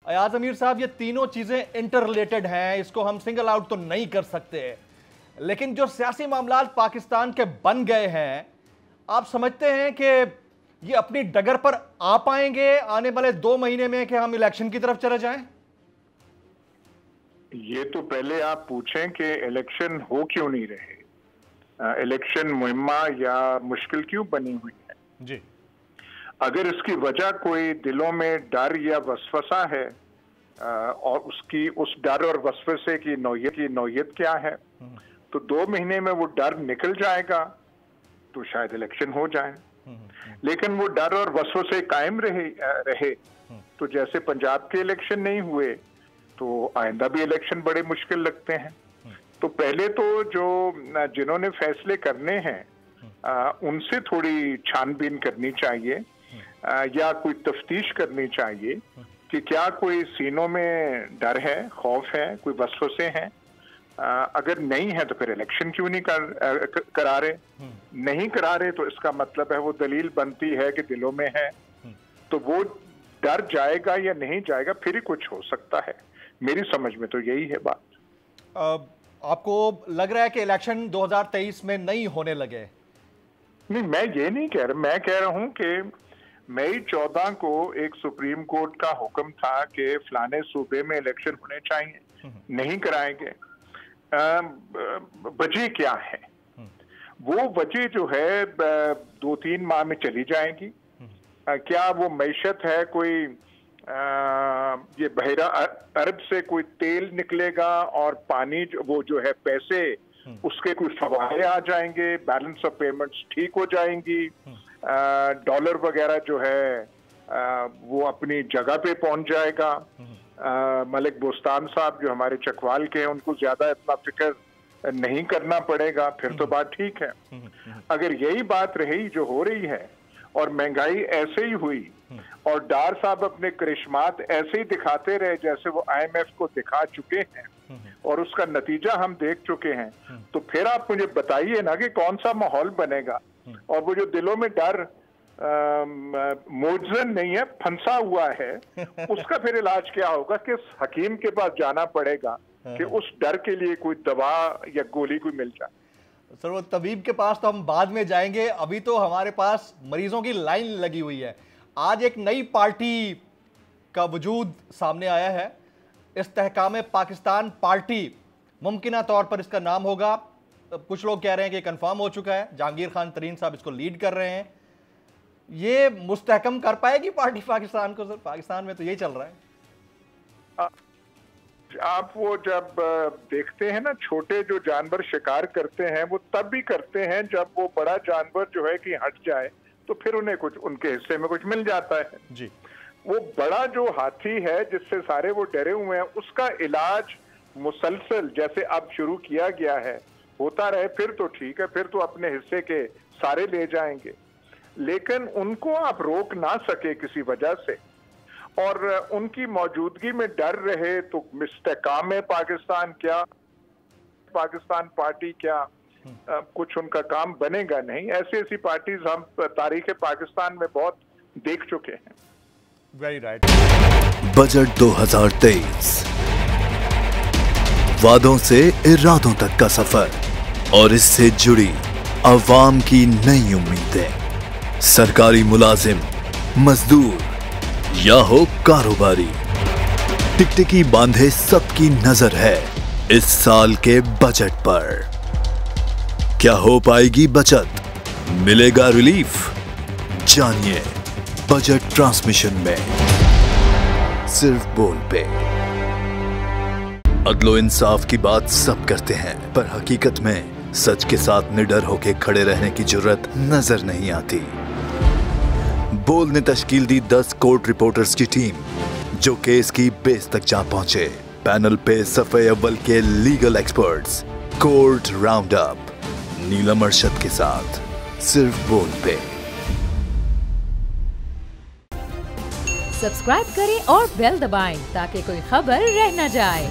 अयाज अमीर साहब, ये तीनों चीजें इंटर रिलेटेड हैं, इसको हम सिंगल आउट तो नहीं कर सकते, लेकिन जो सियासी मामलात पाकिस्तान के बन गए हैं, आप समझते हैं कि ये अपनी डगर पर आ पाएंगे आने वाले 2 महीने में कि हम इलेक्शन की तरफ चले जाएं? ये तो पहले आप पूछें कि इलेक्शन हो क्यों नहीं रहे, इलेक्शन मुहिम्मा या मुश्किल क्यों बनी हुई है जी। अगर इसकी वजह कोई दिलों में डर या वसवसा है और उसकी उस डर और वसवसे की नौयत क्या है, तो 2 महीने में वो डर निकल जाएगा तो शायद इलेक्शन हो जाए। लेकिन वो डर और वसवसे कायम रहे तो जैसे पंजाब के इलेक्शन नहीं हुए तो आइंदा भी इलेक्शन बड़े मुश्किल लगते हैं। तो पहले तो जिन्होंने फैसले करने हैं उनसे थोड़ी छानबीन करनी चाहिए या कोई तफ्तीश करनी चाहिए कि क्या कोई सीनों में डर है, खौफ है, कोई वसवसे हैं। अगर नहीं है तो फिर इलेक्शन क्यों नहीं करा रहे, नहीं करा रहे तो इसका मतलब है वो दलील बनती है कि दिलों में है, तो वो डर जाएगा या नहीं जाएगा फिर ही कुछ हो सकता है। मेरी समझ में तो यही है बात। आपको लग रहा है कि इलेक्शन 2023 में नहीं होने लगे? नहीं, मैं ये नहीं कह रहा, मैं कह रहा हूं कि मई 14 को एक सुप्रीम कोर्ट का हुक्म था कि फलाने सूबे में इलेक्शन होने चाहिए, नहीं कराएंगे। वजह क्या है? वो वजह जो है 2-3 माह में चली जाएगी। क्या वो मैशत है, कोई ये बहरा अरब से कोई तेल निकलेगा और पानी वो जो है पैसे उसके कोई फवारे आ जाएंगे, बैलेंस ऑफ पेमेंट्स ठीक हो जाएंगी, डॉलर वगैरह जो है वो अपनी जगह पे पहुंच जाएगा। मलिक बोस्तान साहब जो हमारे चकवाल के हैं उनको ज्यादा इतना फिक्र नहीं करना पड़ेगा, फिर तो बात ठीक है। अगर यही बात रही जो हो रही है और महंगाई ऐसे ही हुई और डार साहब अपने करिश्मात ऐसे ही दिखाते रहे जैसे वो IMF को दिखा चुके हैं और उसका नतीजा हम देख चुके हैं, तो फिर आप मुझे बताइए ना कि कौन सा माहौल बनेगा। और वो जो दिलों में डर मोजन नहीं है, फंसा हुआ है, उसका फिर इलाज क्या होगा कि हकीम के पास जाना पड़ेगा कि उस डर के लिए कोई दवा या गोली कोई मिल जाए। सर, वो तबीब के पास तो हम बाद में जाएंगे, अभी तो हमारे पास मरीजों की लाइन लगी हुई है। आज एक नई पार्टी का वजूद सामने आया है, इस्तेहकाम पाकिस्तान पार्टी, मुमकिना तौर पर इसका नाम होगा। कुछ लोग कह रहे हैं कि कंफर्म हो चुका है, जहांगीर खान तरीन साहब इसको लीड कर रहे हैं। ये मुस्तहकम कर पाएगी पार्टी पाकिस्तान को? सर, पाकिस्तान में तो यही चल रहा है। आप वो जब देखते हैं ना, छोटे जो जानवर शिकार करते हैं वो तब भी करते हैं जब वो बड़ा जानवर जो है कि हट जाए तो फिर उन्हें कुछ उनके हिस्से में कुछ मिल जाता है जी। वो बड़ा जो हाथी है जिससे सारे वो डरे हुए हैं, उसका इलाज मुसलसल जैसे अब शुरू किया गया है होता रहे, फिर तो ठीक है, फिर तो अपने हिस्से के सारे ले जाएंगे। लेकिन उनको आप रोक ना सके किसी वजह से और उनकी मौजूदगी में डर रहे तो इस्तेहकाम पाकिस्तान क्या, पाकिस्तान पार्टी क्या, कुछ उनका काम बनेगा नहीं। ऐसी पार्टीज हम तारीख पाकिस्तान में बहुत देख चुके हैं। Very right. बजट 2023, वादों से इरादों तक का सफर और इससे जुड़ी अवाम की नई उम्मीदें। सरकारी मुलाजिम, मजदूर या हो कारोबारी, टिकटिकी बांधे सबकी नजर है इस साल के बजट पर। क्या हो पाएगी बचत, मिलेगा रिलीफ? जानिए बजट ट्रांसमिशन में, सिर्फ बोल पे। अदलो इंसाफ की बात सब करते हैं, पर हकीकत में सच के साथ निडर होके खड़े रहने की जुर्रत नजर नहीं आती। बोल ने तश्कील दी 10 कोर्ट रिपोर्टर्स की टीम, जो केस की बेस तक जा पहुंचे। पैनल पे सफे अव्वल के legal experts, court round up, Neelam Arshad के साथ, सिर्फ बोल पे। सब्सक्राइब करें और बेल दबाएं ताकि कोई खबर रह न जाए।